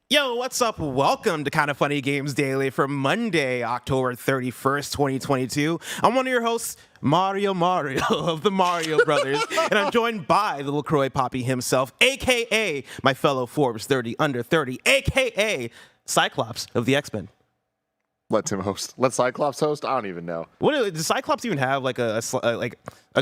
Yo, what's up? Welcome to Kind of Funny Games Daily for Monday, October 31st, 2022. I'm one of your hosts, Mario of the Mario Brothers, and I'm joined by the LaCroix Poppy himself, a.k.a. my fellow Forbes 30 under 30, a.k.a. Cyclops of the X-Men. Let Tim host. Let Cyclops host? I don't even know. Does Cyclops even have like a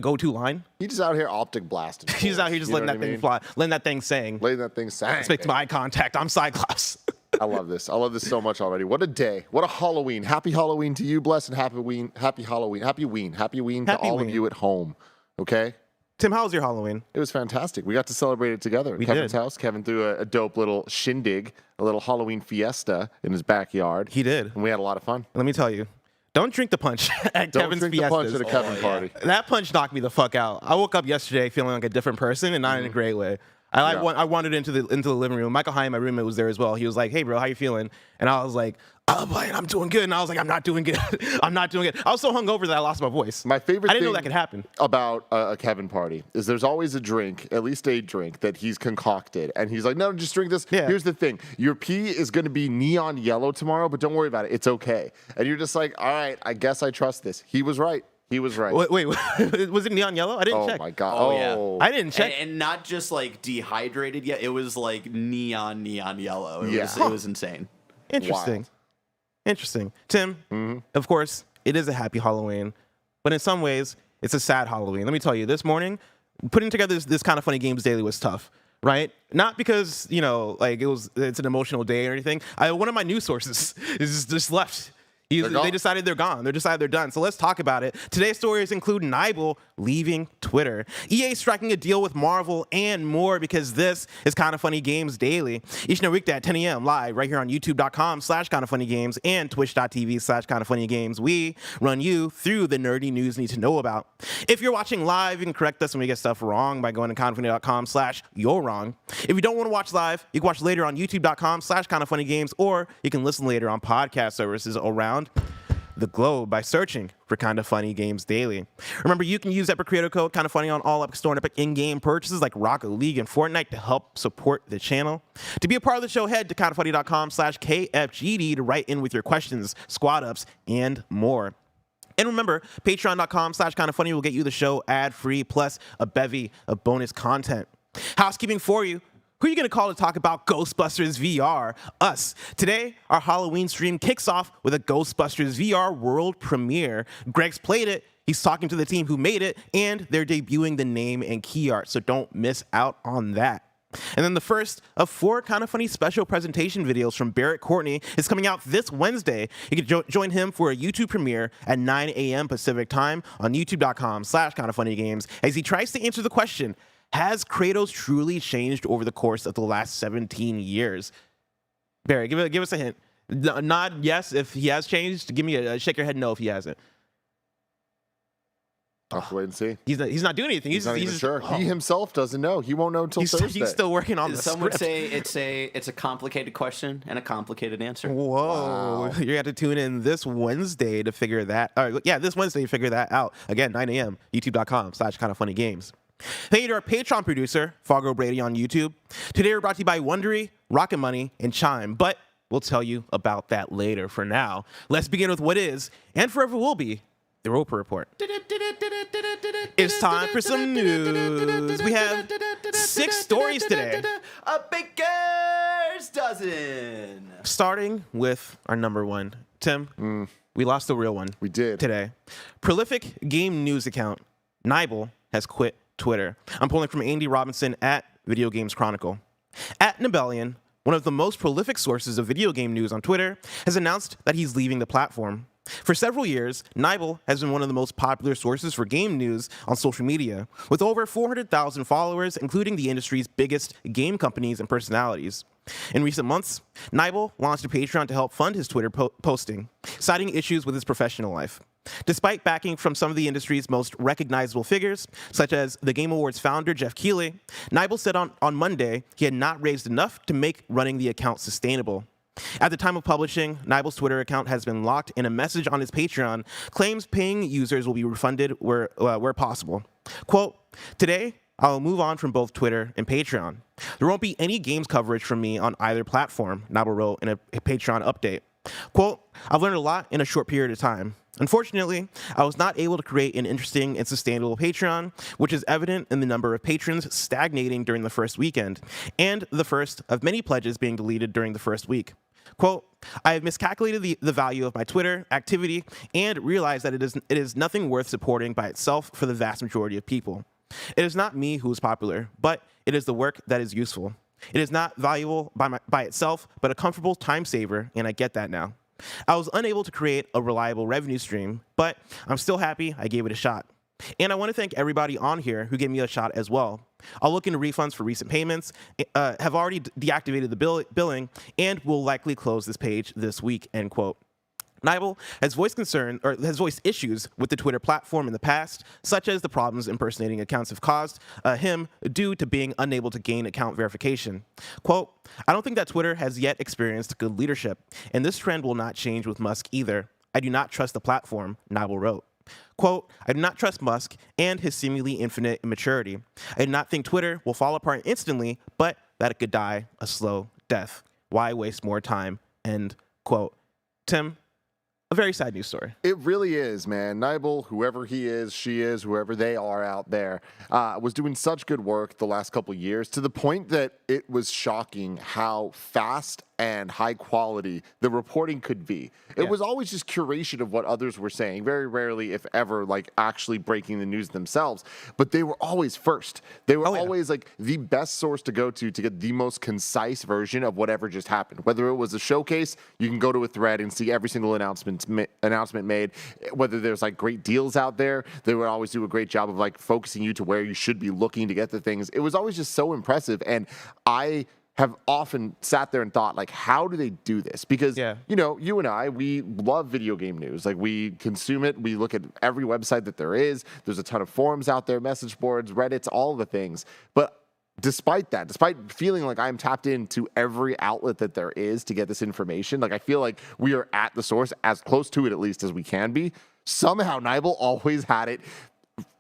go-to line? He's just out here optic blasting. He's out here just letting that thing fly, letting that thing sing. Letting that thing sing. Let's make eye contact. I'm Cyclops. I love this. I love this so much already. What a day. What a Halloween. Happy Halloween to you, blessed, and happy Halloween. Happy Ween to all of you at home. Okay? Tim, how was your Halloween? It was fantastic. We got to celebrate it together at Kevin's house. Kevin threw a dope little shindig, a little Halloween fiesta in his backyard. He did. And we had a lot of fun. Let me tell you, don't drink the punch at Kevin's Don't drink fiestas. the punch at a Kevin party. That punch knocked me the fuck out. I woke up yesterday feeling like a different person and not in a great way. I wandered into the living room. Michael Hine, my roommate, was there as well. He was like, "Hey, bro, how you feeling?" And I was like, I'm doing good. And I was like, I'm not doing good. I'm not doing good. I was so hungover that I lost my voice. My favorite I didn't thing know that could happen. About a Kevin party is there's always a drink, at least a drink, that he's concocted. And he's like, no, just drink this. Yeah. Here's the thing. Your pee is going to be neon yellow tomorrow, but don't worry about it. It's okay. And you're just like, all right, I guess I trust this. He was right. He was right. Wait, was it neon yellow? I didn't check. Oh, my God. Oh, yeah. I didn't check. And not just like dehydrated yet. It was like neon yellow. It was insane. Interesting. Wild. Interesting. Tim, of course, it is a happy Halloween, but in some ways, it's a sad Halloween. Let me tell you, this morning, putting together this Kind of Funny Games Daily was tough, right? Not because, it's an emotional day or anything. One of my news sources is just left. They decided they're gone. They decided they're done. So let's talk about it. Today's stories include Nibel leaving Twitter, EA striking a deal with Marvel, and more, because this is Kind of Funny Games Daily. Each and every weekday at 10 a.m. live right here on youtube.com/kindoffunnygames and twitch.tv/kindoffunnygames. We run you through the nerdy news you need to know about. If you're watching live, you can correct us when we get stuff wrong by going to kindoffunny.com/you're wrong. If you don't want to watch live, you can watch later on youtube.com/kindoffunnygames, or you can listen later on podcast services around the globe by searching for Kind of Funny Games Daily. Remember, you can use Epic Creator Code Kind of Funny on all Epic Store and Epic in-game purchases like Rocket League and Fortnite to help support the channel. To be a part of the show, head to kindoffunny.com/KFGD to write in with your questions, squad ups, and more. And remember, patreon.com/kindoffunny will get you the show ad-free plus a bevy of bonus content. Housekeeping for you. Who are you going to call to talk about Ghostbusters VR? Us. Today, our Halloween stream kicks off with a Ghostbusters VR world premiere. Greg's played it, he's talking to the team who made it, and they're debuting the name and key art, so don't miss out on that. And then the first of 4 Kind of Funny special presentation videos from Barrett Courtney is coming out this Wednesday. You can join him for a YouTube premiere at 9 a.m. Pacific time on youtube.com/kindoffunnygames as he tries to answer the question, has Kratos truly changed over the course of the last 17 years? Barry, give us a hint. Nod yes if he has changed. Give me a shake your head no if he hasn't. I'll have to wait and see. He's not doing anything. He's not even sure. He himself doesn't know. He won't know until Thursday. He's still working on the Some would script. say it's a complicated question and a complicated answer. Whoa. Wow. You're going to have to tune in this Wednesday to figure that this Wednesday to figure that out. Again, 9 a.m. youtube.com/kindoffunnygames. Thank you to our Patreon producer, Fargo Brady on YouTube. Today we're brought to you by Wondery, Rocket Money, and Chime, but we'll tell you about that later. For now, let's begin with what is, and forever will be, the Roper Report. It's time for some news. We have 6 stories today. A baker's dozen. Starting with our number one. Tim, we lost the real one. We did. Today. Prolific game news account, Nibel, has quit Twitter. I'm pulling from Andy Robinson at Video Games Chronicle. At Nibelian, one of the most prolific sources of video game news on Twitter, has announced that he's leaving the platform. For several years, Nibel has been one of the most popular sources for game news on social media, with over 400,000 followers, including the industry's biggest game companies and personalities. In recent months, Nibel launched a Patreon to help fund his Twitter posting, citing issues with his professional life. Despite backing from some of the industry's most recognizable figures, such as the Game Awards founder Jeff Keighley, Nibel said on Monday he had not raised enough to make running the account sustainable. At the time of publishing, Nibel's Twitter account has been locked, and a message on his Patreon claims paying users will be refunded where possible. Quote, "Today, I'll move on from both Twitter and Patreon. There won't be any games coverage from me on either platform, Nibel wrote in a Patreon update. Quote, I've learned a lot in a short period of time. Unfortunately, I was not able to create an interesting and sustainable Patreon, which is evident in the number of patrons stagnating during the first weekend, and the first of many pledges being deleted during the first week. Quote, I have miscalculated the value of my Twitter activity and realized that it is nothing worth supporting by itself for the vast majority of people. It is not me who is popular, but it is the work that is useful. It is not valuable by itself, but a comfortable time saver, and I get that now. I was unable to create a reliable revenue stream, but I'm still happy I gave it a shot. And I want to thank everybody on here who gave me a shot as well. I'll look into refunds for recent payments, have already deactivated the billing, and will likely close this page this week, end quote. Nibel has voiced issues with the Twitter platform in the past, such as the problems impersonating accounts have caused him due to being unable to gain account verification. Quote, I don't think that Twitter has yet experienced good leadership, and this trend will not change with Musk either. I do not trust the platform, Nibel wrote. Quote, I do not trust Musk and his seemingly infinite immaturity. I do not think Twitter will fall apart instantly, but that it could die a slow death. Why waste more time? End quote. Tim, a very sad news story. It really is, man. Nibel, whoever he is, she is, whoever they are out there, was doing such good work the last couple years to the point that it was shocking how fast and high quality the reporting could be. It was always just curation of what others were saying, very rarely, if ever, like actually breaking the news themselves. But they were always first. They were always like the best source to go to get the most concise version of whatever just happened. Whether it was a showcase, you can go to a thread and see every single announcement made. Whether there's like great deals out there, they would always do a great job of like focusing you to where you should be looking to get the things. It was always just so impressive. And I have often sat there and thought, like, how do they do this? Because, you know, you and I, we love video game news. Like, we consume it. We look at every website that there is. There's a ton of forums out there, message boards, Reddits, all the things. But despite that, despite feeling like I'm tapped into every outlet that there is to get this information, like, I feel like we are at the source, as close to it at least as we can be. Somehow, Nibel always had it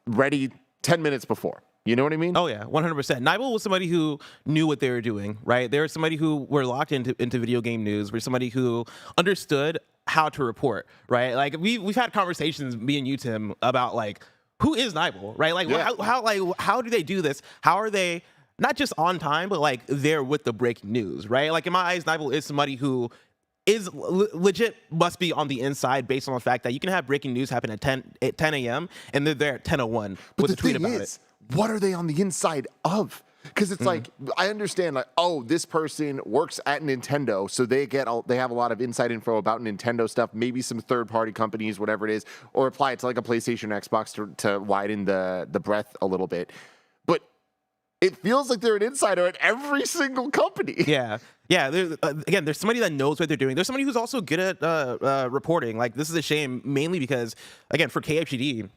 ready 10 minutes before. You know what I mean? Oh, yeah, 100%. Nibel was somebody who knew what they were doing, right? They were somebody who were locked into video game news, were somebody who understood how to report, right? Like, we've had conversations, me and you, Tim, about, like, who is Nibel, right? Like, how do they do this? How are they not just on time, but, like, there with the breaking news, right? Like, in my eyes, Nibel is somebody who is legit, must be on the inside based on the fact that you can have breaking news happen at 10 a.m. and they're there at 10:01 with a tweet about it. What are they on the inside of? Because it's like, I understand, like, oh, this person works at Nintendo, so they have a lot of inside info about Nintendo stuff, maybe some third-party companies, whatever it is, or apply it to like a PlayStation or Xbox to widen the breadth a little bit. But it feels like they're an insider at every single company. Yeah. Again, there's somebody that knows what they're doing. There's somebody who's also good at reporting. Like, this is a shame, mainly because, again, for KFGD,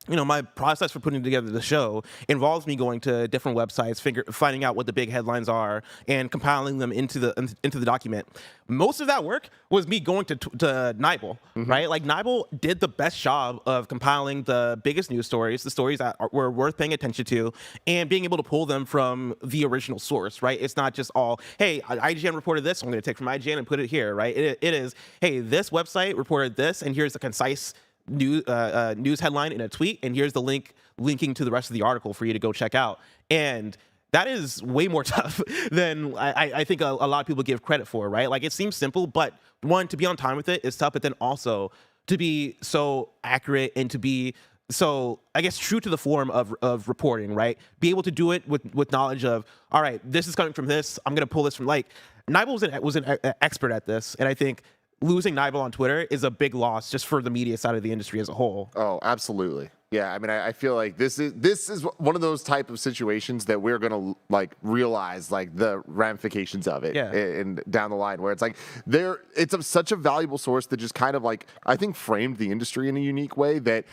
you know, my process for putting together the show involves me going to different websites, finding out what the big headlines are, and compiling them into the document. Most of that work was me going to Nibel, right? Like, Nibel did the best job of compiling the biggest news stories, the stories that were worth paying attention to, and being able to pull them from the original source, right? It's not just all, hey, IGN reported this, I'm going to take from IGN and put it here, right? It is, hey, this website reported this, and here's the concise news headline in a tweet, and here's the linking to the rest of the article for you to go check out. And that is way more tough than I think a lot of people give credit for, right? Like, it seems simple, but one, to be on time with it is tough, but then also to be so accurate and to be so, I guess, true to the form of reporting, right? Be able to do it with knowledge of, all right, this is coming from this, I'm going to pull this from, like, Nibel was an expert at this, and I think losing Nibel on Twitter is a big loss just for the media side of the industry as a whole. Oh, absolutely. Yeah, I mean, I feel like this is one of those type of situations that we're gonna like realize like the ramifications of it, and down the line, where it's like it's such a valuable source that just kind of like, I think, framed the industry in a unique way that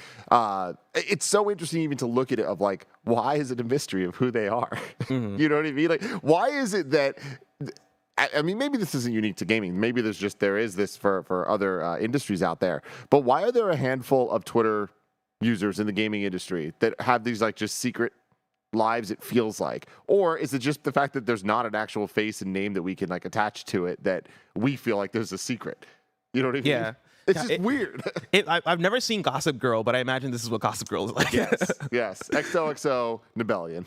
it's so interesting even to look at it of like, why is it a mystery of who they are? You know what I mean? Like, why is it that? I mean, maybe this isn't unique to gaming. Maybe there is this for other industries out there. But why are there a handful of Twitter users in the gaming industry that have these like just secret lives it feels like? Or is it just the fact that there's not an actual face and name that we can like attach to it that we feel like there's a secret? You know what I mean? Yeah. It's just weird. I've never seen Gossip Girl, but I imagine this is what Gossip Girl is like. Yes. XOXO Nibelian.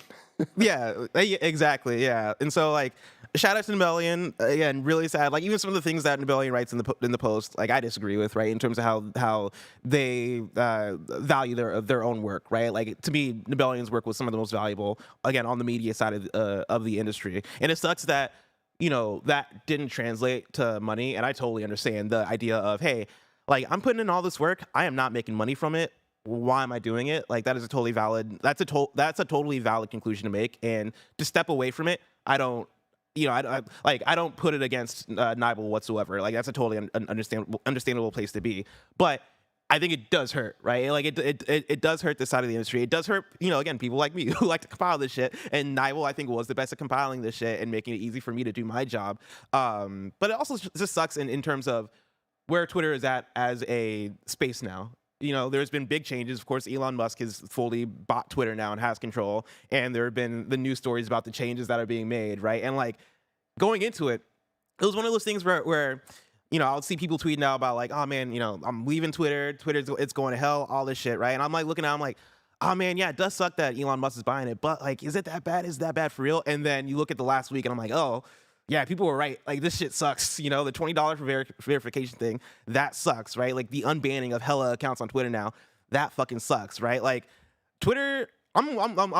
Yeah, exactly. Yeah, and so like, shout out to Nibelian again. Really sad. Like even some of the things that Nibelian writes in the post, like I disagree with. Right, in terms of how they value their own work. Right, like to me, Nibelian's work was some of the most valuable. Again, on the media side of the industry, and it sucks that that didn't translate to money. And I totally understand the idea of, hey, like I'm putting in all this work, I am not making money from it. Why am I doing it? Like that is a totally valid. That's a totally valid conclusion to make. And to step away from it, I don't. I don't put it against Nibel whatsoever. Like that's a totally understandable place to be. But I think it does hurt, right? Like it does hurt this side of the industry. It does hurt, again, people like me who like to compile this shit. And Nibel, I think, was the best at compiling this shit and making it easy for me to do my job. But it also just sucks in terms of where Twitter is at as a space now. There's been big changes. Of course, Elon Musk has fully bought Twitter now and has control. And there have been the news stories about the changes that are being made, right? And like going into it, it was one of those things where I'll see people tweeting now about like, oh man, I'm leaving Twitter. Twitter's it's going to hell, all this shit, right? And I'm like looking at it, I'm like, oh man, yeah, it does suck that Elon Musk is buying it, but like, is it that bad? Is that bad for real? And then you look at the last week and I'm like, oh, yeah, people were right. Like this shit sucks. The $20 for verification thing, that sucks, right? Like the unbanning of hella accounts on Twitter now, that fucking sucks, right? Like Twitter, I'm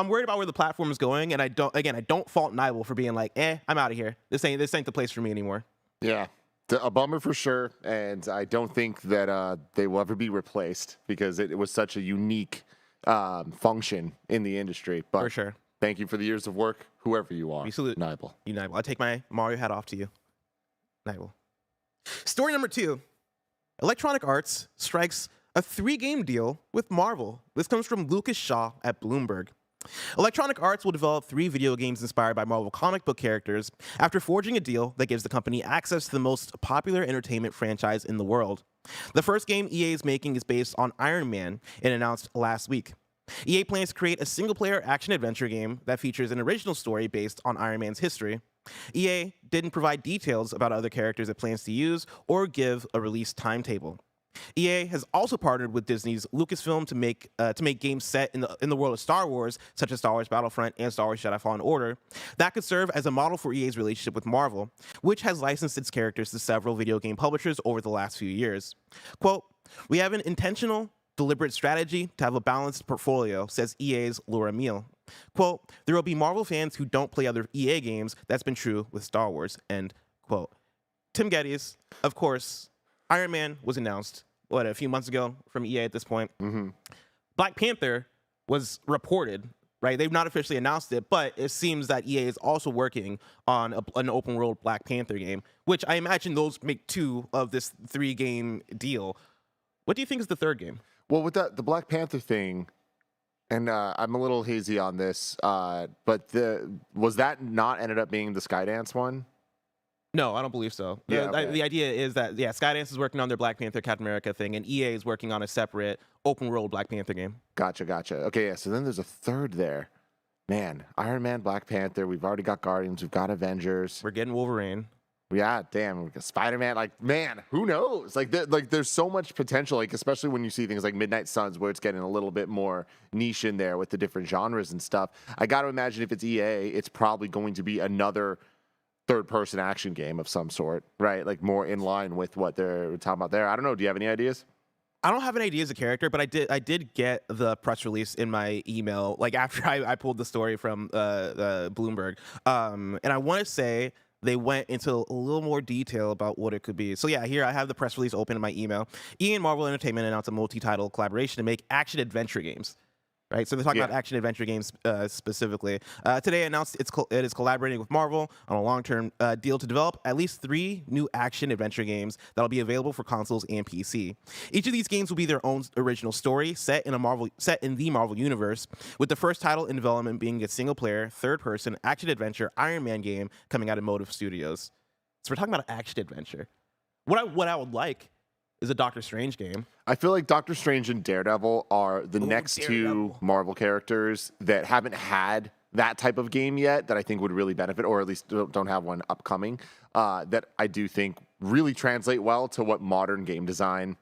worried about where the platform is going, and I don't fault Nibel for being like, I'm out of here. This ain't the place for me anymore. Yeah. A bummer for sure, and I don't think that they will ever be replaced because it was such a unique function in the industry. But for sure. Thank you for the years of work, whoever you are. We salute Nibel. You, Nibel. I take my Mario hat off to you, Nibel. Story number 2. Electronic Arts strikes a 3-game deal with Marvel. This comes from Lucas Shaw at Bloomberg. Electronic Arts will develop 3 video games inspired by Marvel comic book characters after forging a deal that gives the company access to the most popular entertainment franchise in the world. The first game EA is making is based on Iron Man and announced last week. EA plans to create a single-player action-adventure game that features an original story based on Iron Man's history. EA didn't provide details about other characters it plans to use or give a release timetable. EA has also partnered with Disney's Lucasfilm to make games set in the world of Star Wars, such as Star Wars Battlefront and Star Wars Jedi Fallen Order, that could serve as a model for EA's relationship with Marvel, which has licensed its characters to several video game publishers over the last few years. Quote, "We have an intentional, deliberate strategy to have a balanced portfolio," says EA's Laura Meal. Quote, "There will be Marvel fans who don't play other EA games. That's been true with Star Wars," end quote. Tim Geddes, of course, Iron Man was announced, a few months ago from EA at this point. Mm-hmm. Black Panther was reported, right? They've not officially announced it, but it seems that EA is also working on an open world Black Panther game, which I imagine those make 2 of this 3-game deal. What do you think is the 3rd game? Well, with the Black Panther thing, and I'm a little hazy on this, but was that not ended up being the Skydance one? No, I don't believe so. The idea is that, Skydance is working on their Black Panther Captain America thing, and EA is working on a separate open world Black Panther game. Gotcha. Okay, yeah, so then there's a 3rd there. Man, Iron Man, Black Panther, we've already got Guardians, we've got Avengers. We're getting Wolverine. Yeah, damn, we got Spider-Man. Like, man, who knows? Like, there's so much potential, like, especially when you see things like Midnight Suns, where it's getting a little bit more niche in there with the different genres and stuff. I got to imagine if it's EA, it's probably going to be another third-person action game of some sort, right? Like more in line with what they're talking about there. I don't know. Do you have any ideas? I don't have an idea as a character, but I did get the press release in my email, like after I pulled the story from Bloomberg. And I want to say they went into a little more detail about what it could be. So yeah, here I have the press release open in my email. EA and Marvel Entertainment announced a multi-title collaboration to make action-adventure games. Right, so they're talking about action-adventure games specifically. Today announced it is collaborating with Marvel on a long-term deal to develop at least 3 new action-adventure games that'll be available for consoles and PC. Each of these games will be their own original story set in the Marvel universe, with the first title in development being a single-player, third-person action-adventure Iron Man game coming out of Motive Studios. So we're talking about action-adventure. What I would like is a Doctor Strange game. I feel like Doctor Strange and Daredevil are the next two Daredevil. Marvel characters that haven't had that type of game yet that I think would really benefit, or at least don't have one upcoming, that I do think really translate well to what modern game design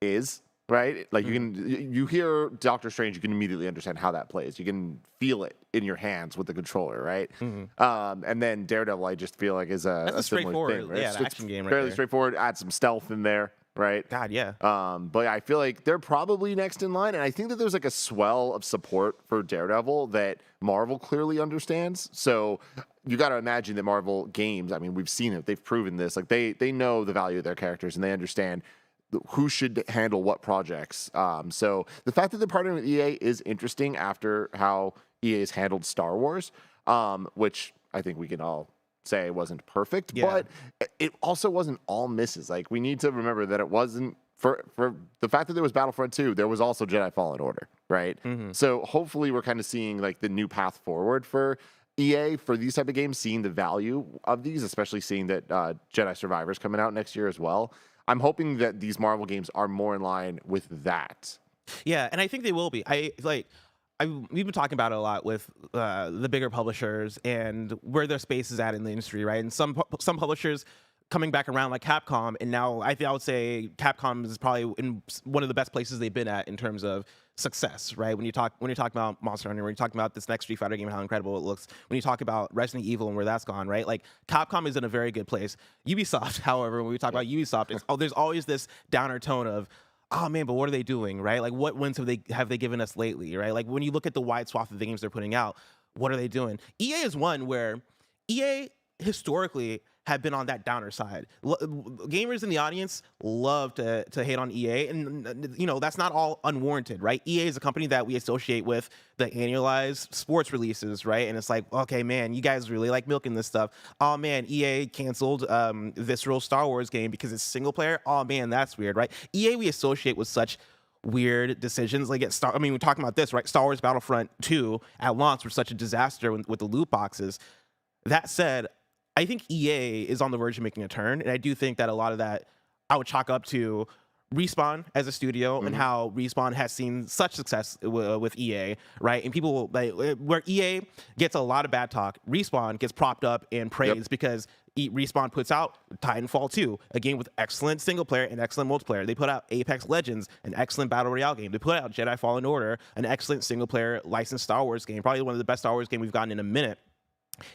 is, right? Like you hear Doctor Strange, you can immediately understand how that plays. You can feel it in your hands with the controller, right? And then Daredevil, I just feel like is a similar straightforward, thing, right? yeah, It's action game right fairly there. straightforward. Add some stealth in there, right? God, yeah. But I feel like they're probably next in line, and I think that there's like a swell of support for Daredevil that Marvel clearly understands. So you got to imagine that Marvel games, I mean, we've seen it, they've proven this, like they know the value of their characters and they understand who should handle what projects. So the fact that they're partnering with EA is interesting after how EA has handled Star Wars, which I think we can all say wasn't perfect, but it also wasn't all misses. Like we need to remember that it wasn't for the fact that there was Battlefront 2, there was also Jedi Fallen Order, right? So hopefully we're kind of seeing like the new path forward for EA for these type of games, seeing the value of these, especially seeing that Jedi Survivor's coming out next year as well. I'm hoping that these Marvel games are more in line with that. Yeah, and I think they will be. We've been talking about it a lot with the bigger publishers and where their space is at in the industry, right? And some publishers coming back around like Capcom, and now I would say Capcom is probably in one of the best places they've been at in terms of success, right? When you're talking about Monster Hunter, when you're talking about this next Street Fighter game, how incredible it looks, when you talk about Resident Evil and where that's gone, right? Like Capcom is in a very good place. Ubisoft, however, when we talk about Ubisoft, there's always this downer tone of, oh man, but what are they doing, right? Like what wins have they given us lately, right? Like when you look at the wide swath of the games they're putting out, what are they doing? EA is one where EA historically have been on that downer side. Gamers in the audience love to hate on EA, and you know that's not all unwarranted, right? EA is a company that we associate with the annualized sports releases, right? And it's like, okay, man, you guys really like milking this stuff. Oh man, EA canceled Visceral Star Wars game because it's single player. Oh man, that's weird, right? EA we associate with such weird decisions. Like we're talking about this, right? Star Wars Battlefront 2 at launch was such a disaster with the loot boxes. That said, I think EA is on the verge of making a turn, and I do think that a lot of that I would chalk up to Respawn as a studio and how Respawn has seen such success with EA, right? And people like where EA gets a lot of bad talk, Respawn gets propped up and praised because Respawn puts out Titanfall 2, a game with excellent single player and excellent multiplayer. They put out Apex Legends, an excellent battle royale game. They put out Jedi Fallen Order, an excellent single player licensed Star Wars game, probably one of the best Star Wars games we've gotten in a minute.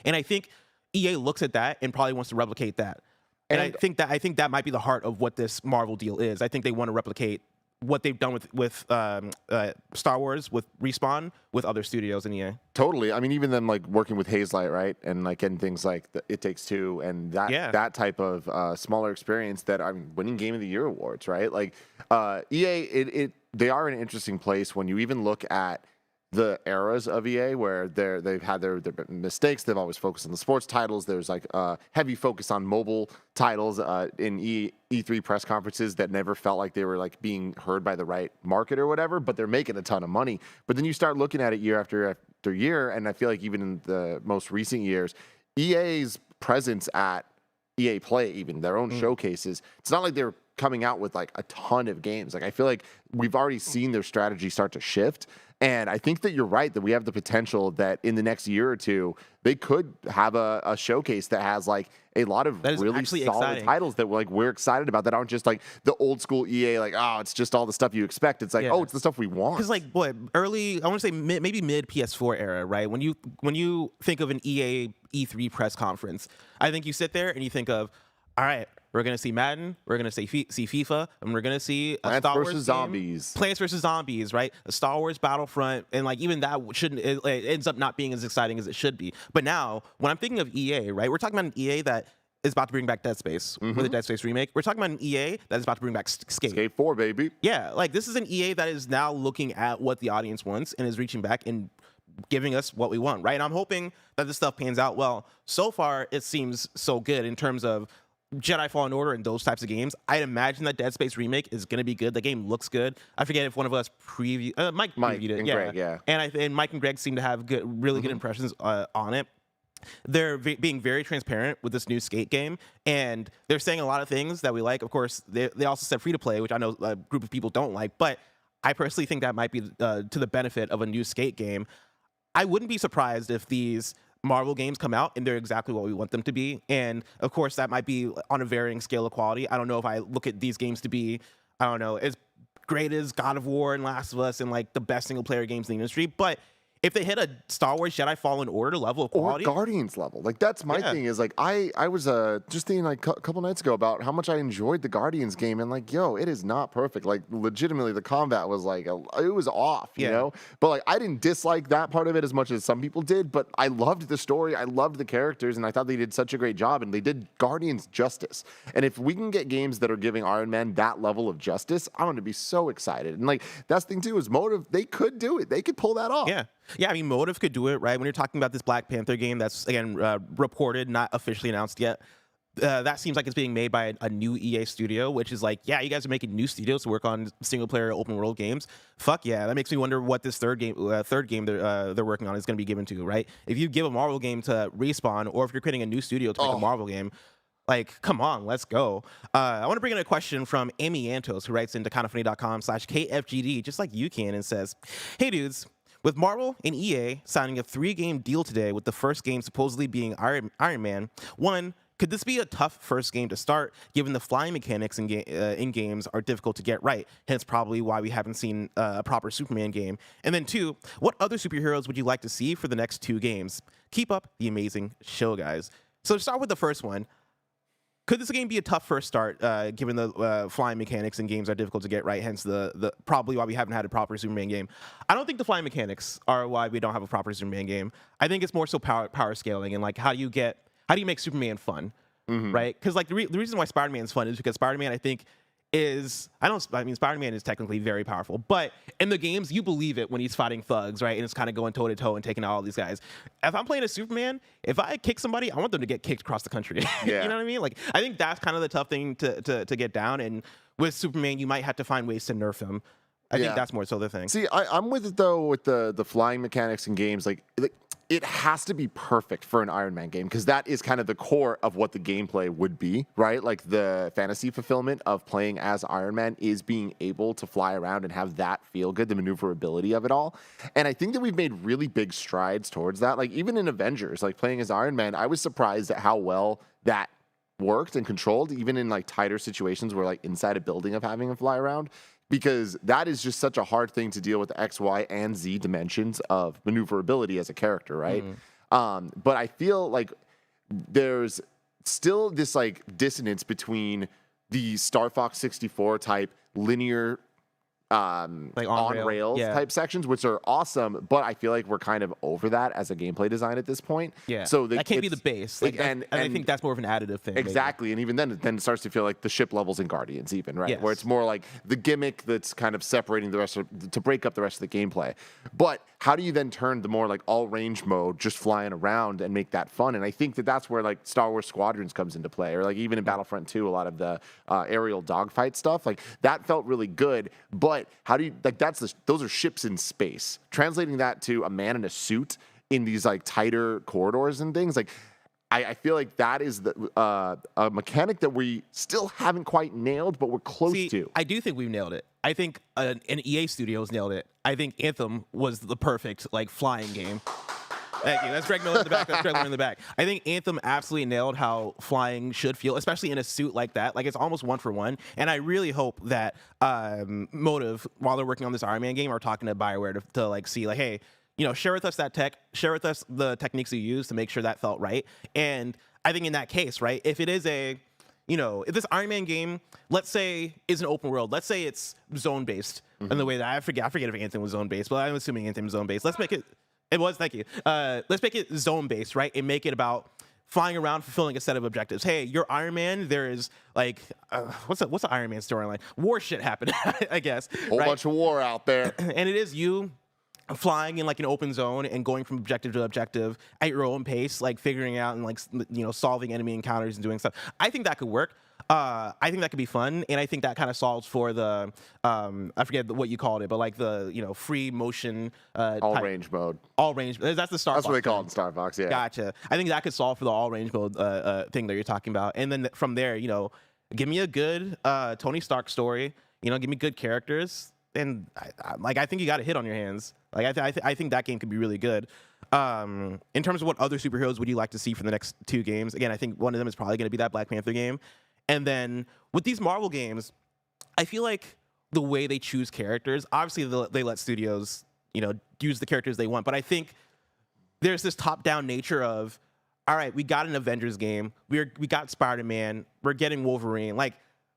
And I think EA looks at that and probably wants to replicate that. And I think that might be the heart of what this Marvel deal is. I think they want to replicate what they've done with Star Wars, with Respawn, with other studios in EA. Totally. I mean, even them like working with Hazelight, right, and like getting things like It Takes Two and that type of smaller experience that I'm winning Game of the Year awards, right? Like EA, they are in an interesting place when you even look at the eras of EA where they've had their mistakes. They've always focused on the sports titles. There's like a heavy focus on mobile titles in E3 press conferences that never felt like they were like being heard by the right market or whatever, but they're making a ton of money. But then you start looking at it year after year, and I feel like even in the most recent years, EA's presence at EA Play, even their own showcases, it's not like they're coming out with like a ton of games. Like I feel like we've already seen their strategy start to shift. And I think that you're right that we have the potential that in the next year or two, they could have a showcase that has like a lot of really solid titles that we're excited about that aren't just like the old school EA, like, oh, it's just all the stuff you expect. It's like, oh, it's the stuff we want. Because like early, I want to say maybe mid PS4 era, right? When you think of an EA E3 press conference, I think you sit there and you think of, all right, we're going to see Madden, we're going to see FIFA, and we're going to see a Star Wars Zombies. Plants vs. Zombies, right? A Star Wars Battlefront, and like even that it ends up not being as exciting as it should be. But now, when I'm thinking of EA, right, we're talking about an EA that is about to bring back Dead Space with a Dead Space remake. We're talking about an EA that is about to bring back Skate. Skate 4, baby. Yeah, like this is an EA that is now looking at what the audience wants and is reaching back and giving us what we want, right? And I'm hoping that this stuff pans out well. So far, it seems so good in terms of Jedi Fallen Order and those types of games. I'd imagine that Dead Space remake is going to be good. The game looks good. I forget if one of us Mike previewed it. And Greg, yeah. And Mike and Greg seem to have really good impressions on it. they're being very transparent with this new skate game, and they're saying a lot of things that we like. Of course, they also said free to play, which I know a group of people don't like, but I personally think that might be to the benefit of a new skate game. I wouldn't be surprised if these Marvel games come out and they're exactly what we want them to be. And of course, that might be on a varying scale of quality. I don't know if I look at these games to be, I don't know, as great as God of War and Last of Us and like the best single player games in the industry, but if they hit a Star Wars Jedi Fallen Order level of quality, or Guardians level, like that's my thing. Is like I was just thinking like a couple nights ago about how much I enjoyed the Guardians game, and like yo, it is not perfect. Like legitimately, the combat was like it was off, you know. But like I didn't dislike that part of it as much as some people did. But I loved the story, I loved the characters, and I thought they did such a great job, and they did Guardians justice. And if we can get games that are giving Iron Man that level of justice, I'm going to be so excited. And like that's the thing too is Motive, they could do it, they could pull that off. Yeah, I mean, Motive could do it, right? When you're talking about this Black Panther game that's, again, reported, not officially announced yet, that seems like it's being made by a new EA studio, which is like, yeah, you guys are making new studios to work on single-player open-world games. Fuck yeah, that makes me wonder what this third game they're working on is going to be given to, right? If you give a Marvel game to Respawn, or if you're creating a new studio to make a Marvel game, like, come on, let's go. I want to bring in a question from Amy Antos, who writes into kindafunny.com/KFGD, just like you can, and says, hey, dudes, with Marvel and EA signing a 3-game deal today, with the first game supposedly being Iron Man, one, could this be a tough first game to start, given the flying mechanics in games are difficult to get right, hence probably why we haven't seen a proper Superman game? And then two, what other superheroes would you like to see for the next 2 games? Keep up the amazing show, guys. So to start with the first one, could this game be a tough first start, given the flying mechanics in games are difficult to get right, hence the probably why we haven't had a proper Superman game? I don't think the flying mechanics are why we don't have a proper Superman game. I think it's more so power scaling and like how do you make Superman fun, right? Because like the reason why Spider-Man is fun is because Spider-Man, I think, Spider-Man is technically very powerful, but in the games, you believe it when he's fighting thugs, right? And it's kind of going toe to toe and taking out all these guys. If I'm playing a Superman, if I kick somebody, I want them to get kicked across the country. You know what I mean? Like, I think that's kind of the tough thing to get down. And with Superman, you might have to find ways to nerf him. I think that's more so the thing. See, I'm with it though with the flying mechanics in games. Like it has to be perfect for an Iron Man game because that is kind of the core of what the gameplay would be, right? Like the fantasy fulfillment of playing as Iron Man is being able to fly around and have that feel good, the maneuverability of it all. And I think that we've made really big strides towards that. Like even in Avengers, like playing as Iron Man, I was surprised at how well that worked and controlled, even in like tighter situations where like inside a building of having him fly around. Because that is just such a hard thing to deal with the X, Y, and Z dimensions of maneuverability as a character, right? But I feel like there's still this like dissonance between the Star Fox 64 type linear like on rails type sections, which are awesome, but I feel like we're kind of over that as a gameplay design at this point. So that can't be the base. Like, and I think that's more of an additive thing. Exactly, and even then it starts to feel like the ship levels in Guardians, even right, where it's more like the gimmick that's kind of separating the rest of to break up the rest of the gameplay. But how do you then turn the more like all range mode, just flying around, and make that fun? And I think that that's where like Star Wars Squadrons comes into play, or like even in Battlefront 2, a lot of the aerial dogfight stuff, like that felt really good, but how do you like those are ships in space. Translating that to a man in a suit in these like tighter corridors and things, like I feel like that is a mechanic that we still haven't quite nailed, but we're close to. I do think we've nailed it. I think an EA Studios nailed it. I think Anthem was the perfect like flying game. Thank you. That's Greg Miller in the back. That's Greg Miller in the back. I think Anthem absolutely nailed how flying should feel, especially in a suit like that. Like, it's almost 1-for-1. And I really hope that Motive, while they're working on this Iron Man game, are talking to BioWare to like see, like, hey, you know, share with us that tech, share with us the techniques you use to make sure that felt right. And I think in that case, right, if it is if this Iron Man game, let's say, is an open world, let's say it's zone-based in the way that I forget if Anthem was zone-based, but I'm assuming Anthem is zone-based. Let's make it. It was, thank you. Let's make it zone-based, right? And make it about flying around, fulfilling a set of objectives. Hey, you're Iron Man. There is, like, what's the Iron Man storyline? War shit happened, I guess. Whole bunch of war out there. And it is you flying in, like, an open zone and going from objective to objective at your own pace, like, figuring out and, like, solving enemy encounters and doing stuff. I think that could work. I think that could be fun, and I think that kind of solves for the I forget what you called it, but like the free motion All range mode. all range. That's the Star That's Fox what they call it thing. in Star Fox. Yeah. Gotcha. I think that could solve for the all range mode thing that you're talking about, and then from there, give me a good Tony Stark story. Give me good characters, and I think you got a hit on your hands. Like I think that game could be really good. In terms of what other superheroes would you like to see for the next 2 games? Again, I think one of them is probably going to be that Black Panther game. And then with these Marvel games, I feel like the way they choose characters, obviously they let studios, use the characters they want. But I think there's this top-down nature of, all right, we got an Avengers game. We got Spider-Man. We're getting Wolverine. Like,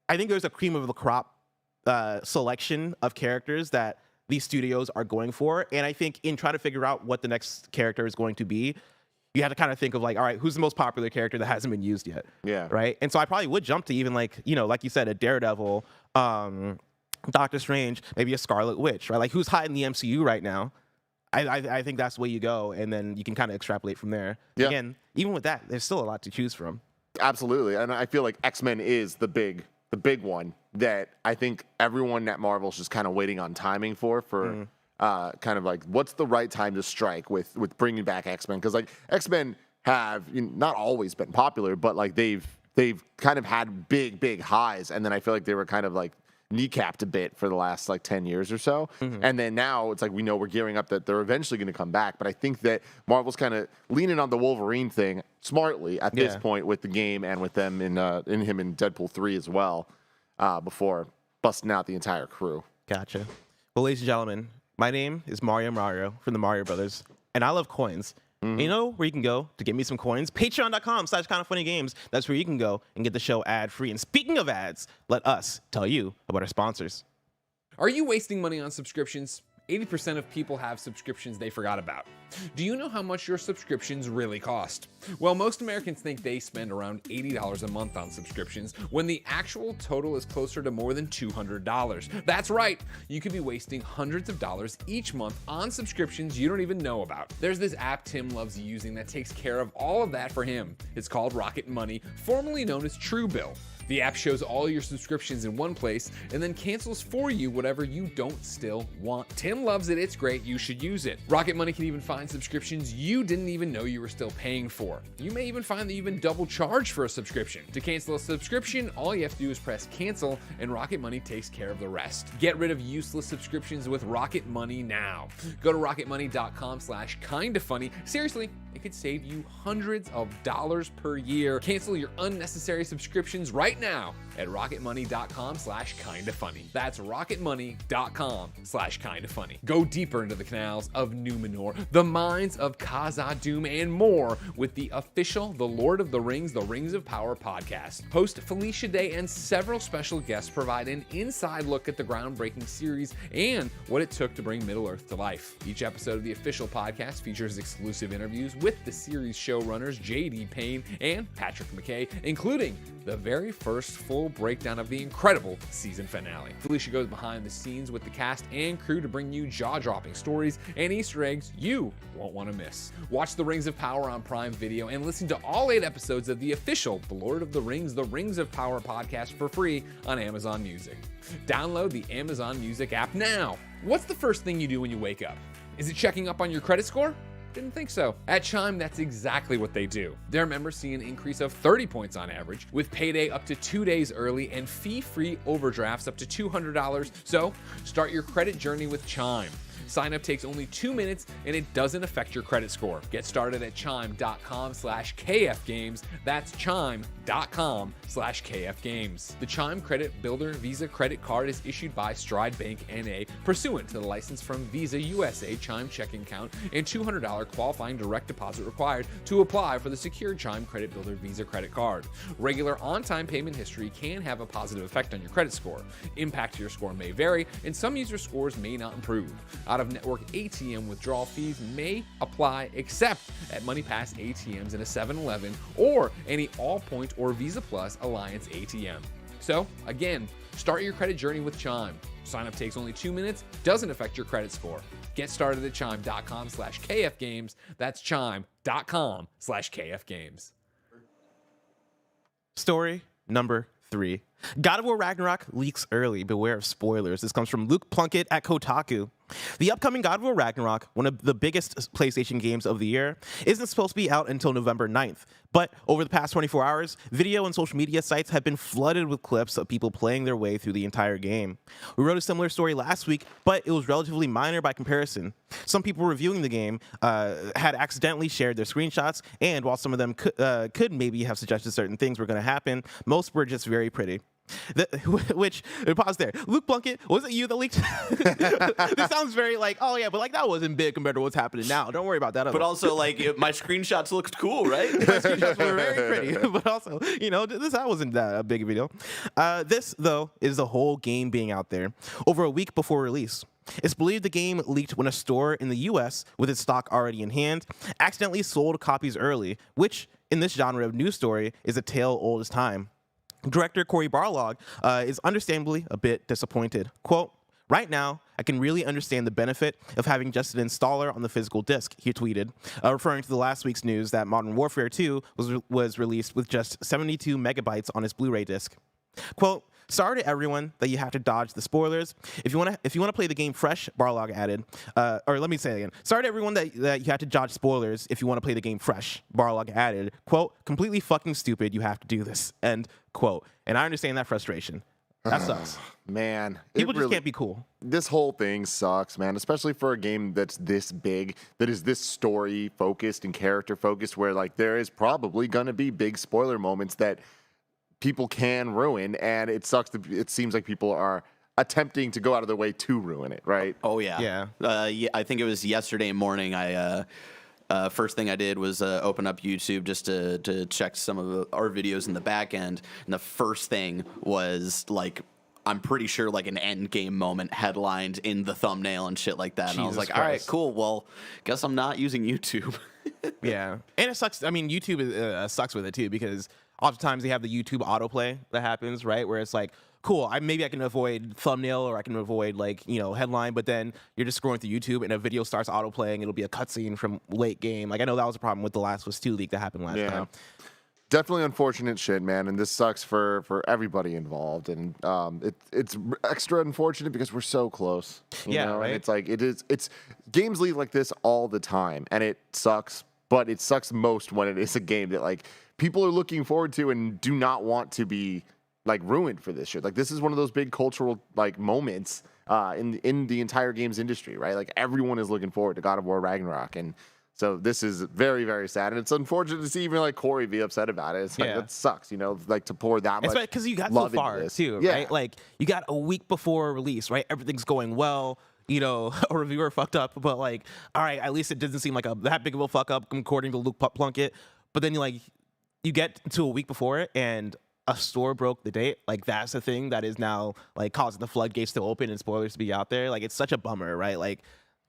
I think there's a cream of the crop selection of characters that these studios are going for. And I think in trying to figure out what the next character is going to be, you have to kind of think of like, all right, who's the most popular character that hasn't been used yet? Yeah. Right. And so I probably would jump to even like you said, a Daredevil, Doctor Strange, maybe a Scarlet Witch, right? Like who's hot in the MCU right now? I think that's the way you go. And then you can kind of extrapolate from there. Yeah. Again, even with that, there's still a lot to choose from. Absolutely. And I feel like X-Men is the big one that I think everyone at Marvel's just kind of waiting on timing for kind of like what's the right time to strike with bringing back X-Men, because like X-Men have not always been popular, but like they've kind of had big highs, and then I feel like they were kind of like kneecapped a bit for the last like 10 years or so. And then now it's like we know we're gearing up that they're eventually going to come back, but I think that Marvel's kind of leaning on the Wolverine thing smartly at this point with the game and with them in him in Deadpool 3 as well, before busting out the entire crew. Gotcha. Well, ladies and gentlemen, my name is Mario from the Mario Brothers, and I love coins. And you know where you can go to get me some coins? Patreon.com/kindoffunnygames. That's where you can go and get the show ad-free. And speaking of ads, let us tell you about our sponsors. Are you wasting money on subscriptions? 80% of people have subscriptions they forgot about. Do you know how much your subscriptions really cost? Well, most Americans think they spend around $80 a month on subscriptions, when the actual total is closer to more than $200. That's right, you could be wasting hundreds of dollars each month on subscriptions you don't even know about. There's this app Tim loves using that takes care of all of that for him. It's called Rocket Money, formerly known as Truebill. The app shows all your subscriptions in one place and then cancels for you whatever you don't still want. Tim loves it, it's great, you should use it. Rocket Money can even find subscriptions you didn't even know you were still paying for. You may even find that you've been double charged for a subscription. To cancel a subscription, all you have to do is press cancel and Rocket Money takes care of the rest. Get rid of useless subscriptions with Rocket Money now. Go to rocketmoney.com/kindafunny. Seriously, it could save you hundreds of dollars per year. Cancel your unnecessary subscriptions right now at rocketmoney.com/kindafunny. That's rocketmoney.com/kindafunny. Go deeper into the canals of Numenor, the mines of Khazad-dûm, and more with the official The Lord of the Rings of Power podcast. Host Felicia Day and several special guests provide an inside look at the groundbreaking series and what it took to bring Middle-earth to life. Each episode of the official podcast features exclusive interviews with the series showrunners J.D. Payne and Patrick McKay, including the very first full breakdown of the incredible season finale. Felicia goes behind the scenes with the cast and crew to bring you jaw-dropping stories and Easter eggs you won't want to miss. Watch The Rings of Power on Prime Video and listen to all 8 episodes of the official The Lord of the Rings of Power podcast for free on Amazon Music. Download the Amazon Music app now. What's the first thing you do when you wake up? Is it checking up on your credit score? Didn't think so. At Chime, that's exactly what they do. Their members see an increase of 30 points on average, with payday up to 2 days early and fee-free overdrafts up to $200. So start your credit journey with Chime. Sign up takes only 2 minutes and it doesn't affect your credit score. Get started at chime.com/kfgames. That's chime.com/kfgames. The Chime Credit Builder Visa Credit Card is issued by Stride Bank NA, pursuant to the license from Visa USA Chime checking account, and $200 qualifying direct deposit required to apply for the secured Chime Credit Builder Visa Credit Card. Regular on-time payment history can have a positive effect on your credit score. Impact to your score may vary, and some user scores may not improve. Out-of-network ATM withdrawal fees may apply except at MoneyPass ATMs in a 7-Eleven or any Allpoint or Visa Plus Alliance ATM. So, again, start your credit journey with Chime. Sign up takes only 2 minutes, doesn't affect your credit score. Get started at chime.com/kfgames. That's chime.com/kfgames. Story number 3. God of War Ragnarok leaks early. Beware of spoilers. This comes from Luke Plunkett at Kotaku. The upcoming God of War Ragnarok, one of the biggest PlayStation games of the year, isn't supposed to be out until November 9th. But over the past 24 hours, video and social media sites have been flooded with clips of people playing their way through the entire game. We wrote a similar story last week, but it was relatively minor by comparison. Some people reviewing the game had accidentally shared their screenshots, and while some of them could maybe have suggested certain things were going to happen, most were just very pretty. Which, pause there. Luke Plunkett, was it you that leaked? This sounds very like, oh yeah, but like that wasn't big compared to what's happening now. Don't worry about that. But also, like, my screenshots looked cool, right? My screenshots were very pretty, but also, you know, that wasn't that big of a deal. This, though, is the whole game being out there over a week before release. It's believed the game leaked when a store in the US, with its stock already in hand, accidentally sold copies early, which, in this genre of news story, is a tale old as time. Director Cory Barlog is understandably a bit disappointed. Quote, "Right now, I can really understand the benefit of having just an installer on the physical disc," he tweeted, referring to the last week's news that Modern Warfare 2 was released with just 72 megabytes on its Blu-ray disc. Quote, "Sorry to everyone that you have to dodge the spoilers. If you want to play the game fresh," Barlog added, or let me say it again. "Sorry to everyone that you have to dodge spoilers if you want to play the game fresh," Barlog added. Quote, "Completely fucking stupid. You have to do this." End quote. And I understand that frustration. That sucks. Man, People just can't be cool. This whole thing sucks, man, especially for a game that's this big, that is this story focused and character focused, where like there is probably going to be big spoiler moments that people can ruin, and it sucks. It seems like people are attempting to go out of their way to ruin it, right? Oh yeah. Yeah. I think it was yesterday morning. First thing I did was open up YouTube just to check some of our videos in the back end, and the first thing was like, I'm pretty sure like an end game moment headlined in the thumbnail and shit like that. And I was like, all right, cool. Well, guess I'm not using YouTube. Yeah, and it sucks. I mean, YouTube sucks with it too, because oftentimes they have the YouTube autoplay that happens, right? Where it's like, cool, maybe I can avoid thumbnail or I can avoid like, you know, headline, but then you're just scrolling through YouTube and a video starts autoplaying. It'll be a cutscene from late game. Like I know that was a problem with the Last of Us 2 leak that happened last time. Definitely unfortunate shit, man, and this sucks for everybody involved, and it's extra unfortunate because we're so close. You know? Right. And it's like it's games leak like this all the time, and it sucks. But it sucks most when it is a game that like people are looking forward to and do not want to be like ruined for this shit. Like this is one of those big cultural like moments in the entire games industry, right? Like everyone is looking forward to God of War Ragnarok, and so this is very, very sad, and it's unfortunate to see even like Corey be upset about it. It's like that sucks, you know, like to pour that much. Because you got so far too, right? Like you got a week before release, right? Everything's going well. You know, a reviewer fucked up, but like, all right, at least it doesn't seem like that big of a fuck up according to Luke Plunkett. But then you get to a week before it, and a store broke the date. Like that's the thing that is now like causing the floodgates to open and spoilers to be out there. Like it's such a bummer, right? Like,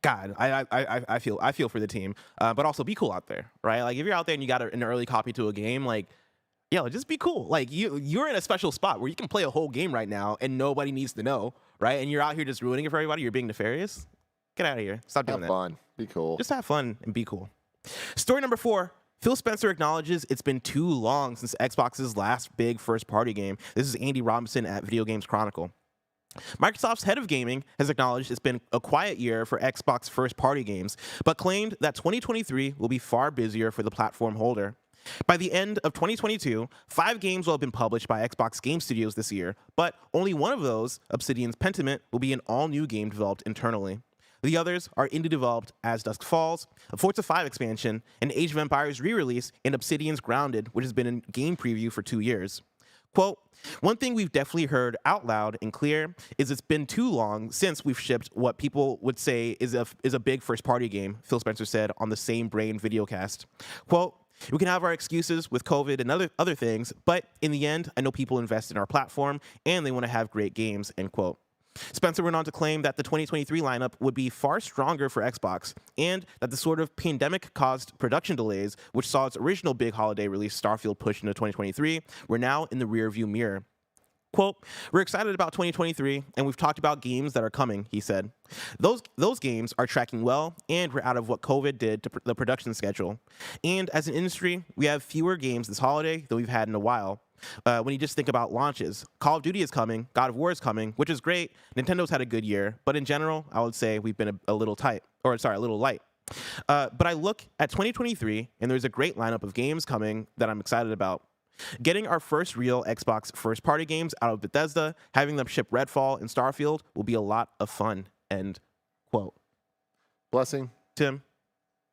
God, I feel for the team, but also be cool out there, right? Like if you're out there and you got an early copy to a game, like, yo, just be cool. Like you're in a special spot where you can play a whole game right now and nobody needs to know, right? And you're out here just ruining it for everybody. You're being nefarious. Get out of here. Stop doing that. Have fun. Be cool. Just have fun and be cool. Story number 4. Phil Spencer acknowledges it's been too long since Xbox's last big first-party game. This is Andy Robinson at Video Games Chronicle. Microsoft's head of gaming has acknowledged it's been a quiet year for Xbox first-party games, but claimed that 2023 will be far busier for the platform holder. By the end of 2022, 5 games will have been published by Xbox Game Studios this year, but only one of those, Obsidian's Pentiment, will be an all-new game developed internally. The others are indie-developed As Dusk Falls, a Forza 5 expansion, an Age of Empires re-release, and Obsidian's Grounded, which has been in game preview for 2 years. Quote, "One thing we've definitely heard out loud and clear is it's been too long since we've shipped what people would say is a big first-party game," Phil Spencer said on the Same Brain videocast. Quote, "We can have our excuses with COVID and other things, but in the end, I know people invest in our platform and they want to have great games," end quote. Spencer went on to claim that the 2023 lineup would be far stronger for Xbox, and that the sort of pandemic-caused production delays, which saw its original big holiday release Starfield pushed into 2023, were now in the rearview mirror. Quote, "We're excited about 2023, and we've talked about games that are coming," he said. Those games are tracking well, and we're out of what COVID did to the production schedule. And as an industry, we have fewer games this holiday than we've had in a while. when you just think about launches. Call of Duty is coming, God of War is coming, which is great. Nintendo's had a good year, but in general, I would say we've been a little light. But I look at 2023, and there's a great lineup of games coming that I'm excited about. Getting our first real Xbox first-party games out of Bethesda, having them ship Redfall and Starfield will be a lot of fun. End quote. Blessing. Tim?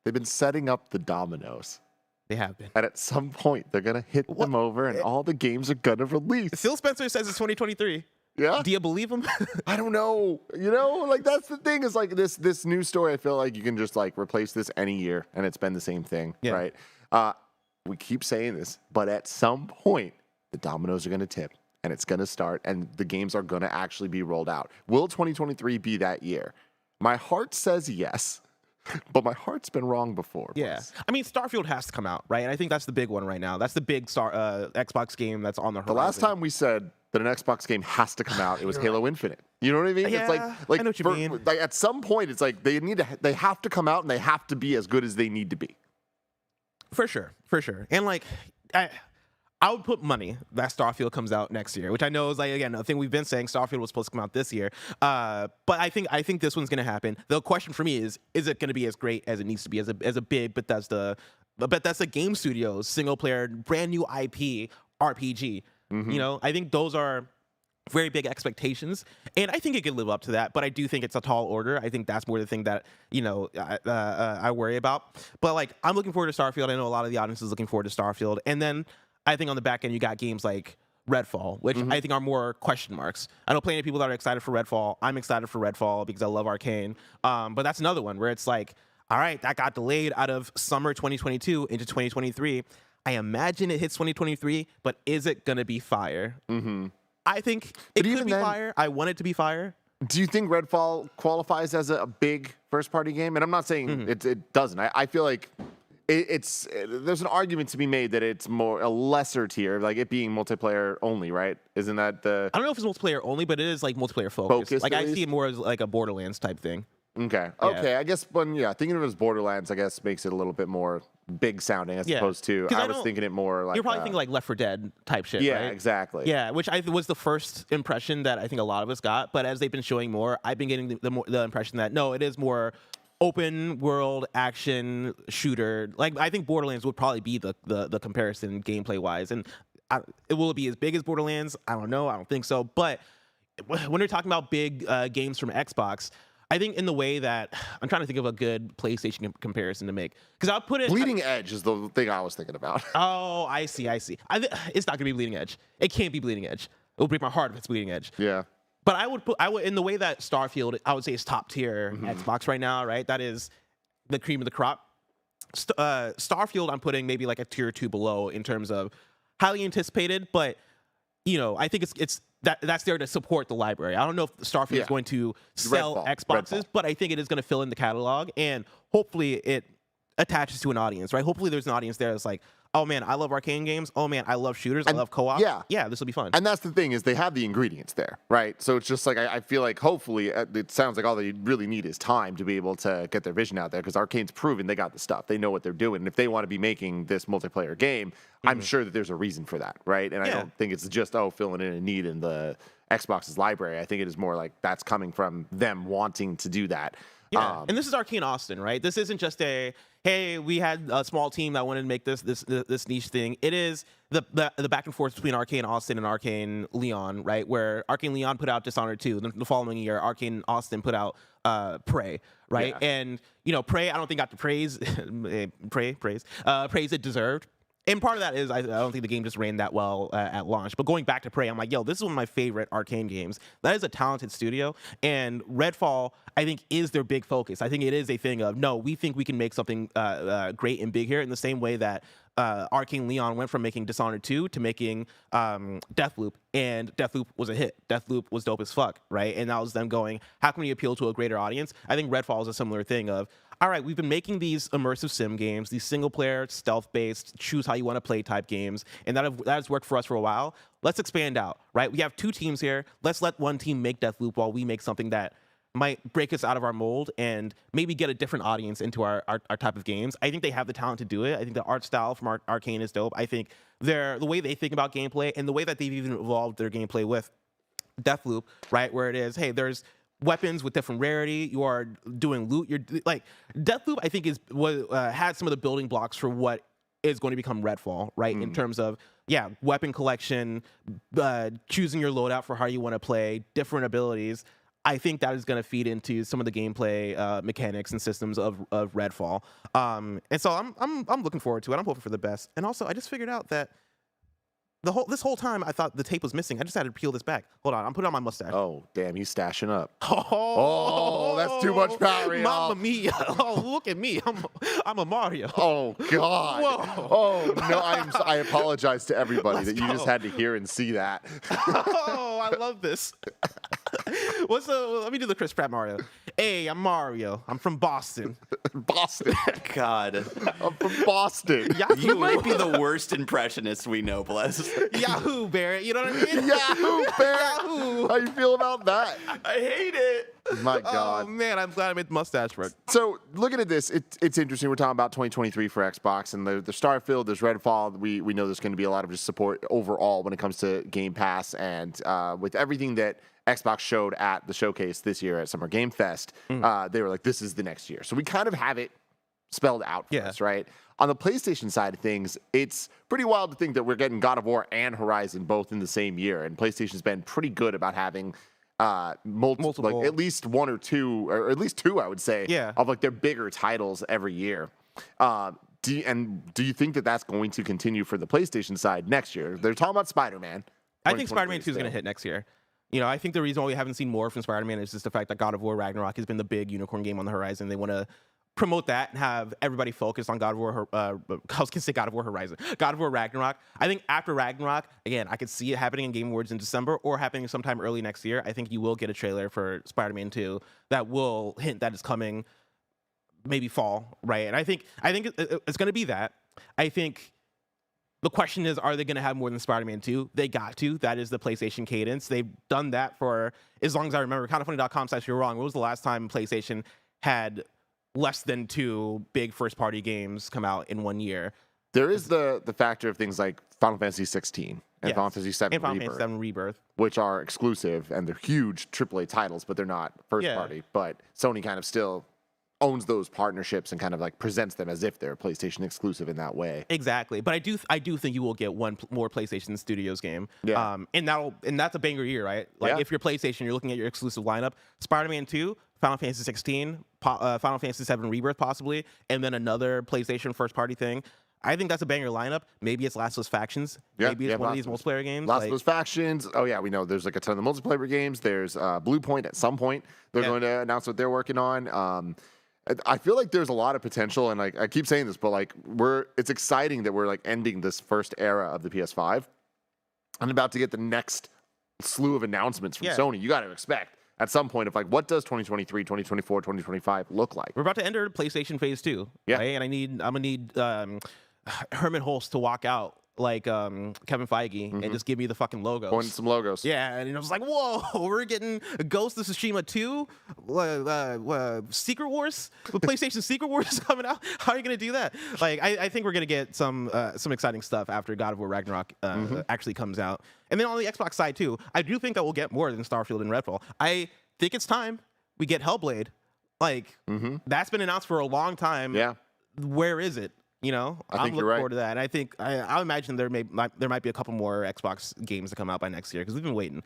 They've been setting up the dominoes. They have been. And at some point, they're going to hit them over and all the games are going to release. Phil Spencer says it's 2023. Yeah. Do you believe him? I don't know. You know, like that's the thing is like this news story. I feel like you can just like replace this any year and it's been the same thing, right? We keep saying this, but at some point, the dominoes are going to tip and it's going to start and the games are going to actually be rolled out. Will 2023 be that year? My heart says yes, but my heart's been wrong before. Yeah. Plus. I mean, Starfield has to come out, right? And I think that's the big one right now. That's the big Xbox game that's on the horizon. The last time we said that an Xbox game has to come out, it was Halo Infinite. You know what I mean? Yeah, it's like I know what you mean. Like at some point, it's like they have to come out and they have to be as good as they need to be. For sure. And like, I would put money that Starfield comes out next year, which I know is like, again, a thing we've been saying. Starfield was supposed to come out this year, but I think this one's gonna happen. The question for me is it gonna be as great as it needs to be as a big Bethesda Game Studios single player brand new IP RPG? Mm-hmm. You know, I think those are very big expectations, and I think it could live up to that. But I do think it's a tall order. I think that's more the thing that I worry about. But like, I'm looking forward to Starfield. I know a lot of the audience is looking forward to Starfield, and then I think on the back end you got games like Redfall, which I think are more question marks. I know plenty of people that are excited for Redfall. I'm excited for Redfall because I love Arcane. But that's another one where it's like, all right, that got delayed out of summer 2022 into 2023. I imagine it hits 2023, but is it gonna be fire? I think it could be fire. I want it to be fire. Do you think Redfall qualifies as a big first-party game? And I'm not saying it doesn't. I feel like there's an argument to be made that it's more a lesser tier, like it being multiplayer only, right? Isn't that the? I don't know if it's multiplayer only, but it is like multiplayer focused. Like I least? see it more as like a Borderlands type thing. Okay. Yeah. Okay. I guess thinking of it as Borderlands, I guess makes it a little bit more big sounding as opposed to I was thinking it more like you're probably thinking like Left 4 Dead type shit. Yeah, right? exactly. Yeah, which was the first impression that I think a lot of us got. But as they've been showing more, I've been getting the impression that no, it is more open world action shooter. Like I think Borderlands would probably be the comparison gameplay wise, and will it be as big as Borderlands? I don't know. I don't think so. But when you're talking about big games from Xbox, I think in the way that I'm trying to think of a good PlayStation comparison to make, because I'll put it. Bleeding Edge is the thing I was thinking about. Oh, I see. It's not gonna be Bleeding Edge. It can't be Bleeding Edge. It will break my heart if it's Bleeding Edge. Yeah. But I would in the way that Starfield, I would say is top tier Xbox right now, right? That is the cream of the crop. Starfield, I'm putting maybe like a tier 2 below in terms of highly anticipated, but I think that's there to support the library. I don't know if Starfield is going to sell Xboxes, but I think it is going to fill in the catalog, and hopefully it attaches to an audience, right? Hopefully there's an audience there that's like, oh man, I love arcane games. Oh man, I love shooters. I love co-op. Yeah, this will be fun. And that's the thing is they have the ingredients there, right? So it's just like I feel like hopefully it sounds like all they really need is time to be able to get their vision out there because Arcane's proven they got the stuff. They know what they're doing. And if they want to be making this multiplayer game, I'm sure that there's a reason for that, right? And I don't think it's just filling in a need in the Xbox's library. I think it is more like that's coming from them wanting to do that. Yeah, and this is Arcane Austin, right? This isn't just hey, we had a small team that wanted to make this niche thing. It is the back and forth between Arcane Austin and Arcane Leon, right? Where Arcane Leon put out Dishonored 2. The following year, Arcane Austin put out Prey, right? Yeah. And Prey, I don't think got the praise it deserved. And part of that is I don't think the game just ran that well at launch. But going back to Prey, I'm like, yo, this is one of my favorite Arcane games. That is a talented studio. And Redfall, I think, is their big focus. I think it is a thing of, no, we think we can make something great and big here in the same way that Arcane Leon went from making Dishonored 2 to making Deathloop. And Deathloop was a hit. Deathloop was dope as fuck, right? And that was them going, how can we appeal to a greater audience? I think Redfall is a similar thing of, all right, we've been making these immersive sim games, these single-player, stealth-based, choose how you want to play type games, and that has worked for us for a while. Let's expand out, right? We have two teams here. Let's let one team make Deathloop while we make something that might break us out of our mold and maybe get a different audience into our type of games. I think they have the talent to do it. I think the art style from Arcane is dope. I think the way they think about gameplay and the way that they've even evolved their gameplay with Deathloop, right? Where it is, hey, there's weapons with different rarity. You are doing loot. You're like Deathloop. I think is what had some of the building blocks for what is going to become Redfall, right? In terms of weapon collection, choosing your loadout for how you want to play, different abilities. I think that is going to feed into some of the gameplay mechanics and systems of Redfall. And so I'm looking forward to it. I'm hoping for the best. And also, I just figured out that this whole time I thought the tape was missing. I just had to peel this back. Hold on, I'm putting on my mustache. Oh, damn, he's stashing up. Oh, that's too much power, y'all. Mamma mia! Oh, look at me. I'm a Mario. Oh God. Whoa. Oh no, I apologize to everybody that you just had to hear and see that. Oh, I love this. Let me do the Chris Pratt Mario. Hey, I'm Mario. I'm from Boston. Boston. God. I'm from Boston. You might be the worst impressionist we know, Bless. Yahoo, Barrett. You know what I mean? Yahoo, Barrett. Yahoo. How you feel about that? I hate it. My God. Oh man, I'm glad I made the mustache work. So looking at this, it's interesting. We're talking about 2023 for Xbox, and the Starfield, there's Redfall. We know there's going to be a lot of just support overall when it comes to Game Pass, and with everything that Xbox showed at the showcase this year at Summer Game Fest, they were like, this is the next year. So we kind of have it spelled out for us, right? On the PlayStation side of things, it's pretty wild to think that we're getting God of War and Horizon both in the same year. And PlayStation's been pretty good about having multiple, like at least one or two, or at least two, I would say, of like their bigger titles every year. Do you think that that's going to continue for the PlayStation side next year? They're talking about Spider-Man. I think Spider-Man 2 is going to hit next year. You know, I think the reason why we haven't seen more from Spider-Man is just the fact that God of War Ragnarok has been the big unicorn game on the horizon. They want to promote that and have everybody focused on God of War. I was going to say God of War Horizon. God of War Ragnarok. I think after Ragnarok, again, I could see it happening in Game Awards in December or happening sometime early next year. I think you will get a trailer for Spider-Man 2 that will hint that it's coming maybe fall, right? And I think it's going to be that. I think the question is, are they going to have more than Spider-Man 2? They got to. That is the PlayStation cadence. They've done that for as long as I remember. Kindafunny.com/you're wrong. When was the last time PlayStation had less than 2 big first-party games come out in 1 year? There is the factor of things like Final Fantasy 16 and Final Fantasy 7 Rebirth, which are exclusive, and they're huge AAA titles, but they're not first-party. But Sony kind of still owns those partnerships and kind of like presents them as if they're PlayStation exclusive in that way. Exactly. But I do think you will get one more PlayStation Studios game. Yeah. And that's a banger year, right? Like if you're PlayStation, you're looking at your exclusive lineup, Spider-Man 2, Final Fantasy 16, Final Fantasy 7 Rebirth possibly, and then another PlayStation first party thing. I think that's a banger lineup. Maybe it's Last of Us Factions. Maybe it's one of these multiplayer games. Last of Us Factions. Oh, yeah, we know there's like a ton of multiplayer games. There's Blue Point at some point. They're going to announce what they're working on. I feel like there's a lot of potential, and like I keep saying this, but like it's exciting that we're like ending this first era of the PS5 and about to get the next slew of announcements from Sony. You got to expect at some point of like, what does 2023, 2024, 2025 look like? We're about to enter PlayStation Phase 2, right? And I'm gonna need Herman Hulst to walk out like Kevin Feige and just give me the fucking logos. Point some logos. Yeah, and I was like, whoa, we're getting Ghost of Tsushima 2, Secret Wars, with PlayStation Secret Wars is coming out. How are you gonna do that? Like, I think we're gonna get some exciting stuff after God of War Ragnarok actually comes out. And then on the Xbox side too, I do think that we'll get more than Starfield and Redfall. I think it's time we get Hellblade. Like, that's been announced for a long time. Yeah. Where is it? You know, I'm looking forward to that. And I think I imagine there might be a couple more Xbox games to come out by next year because we've been waiting.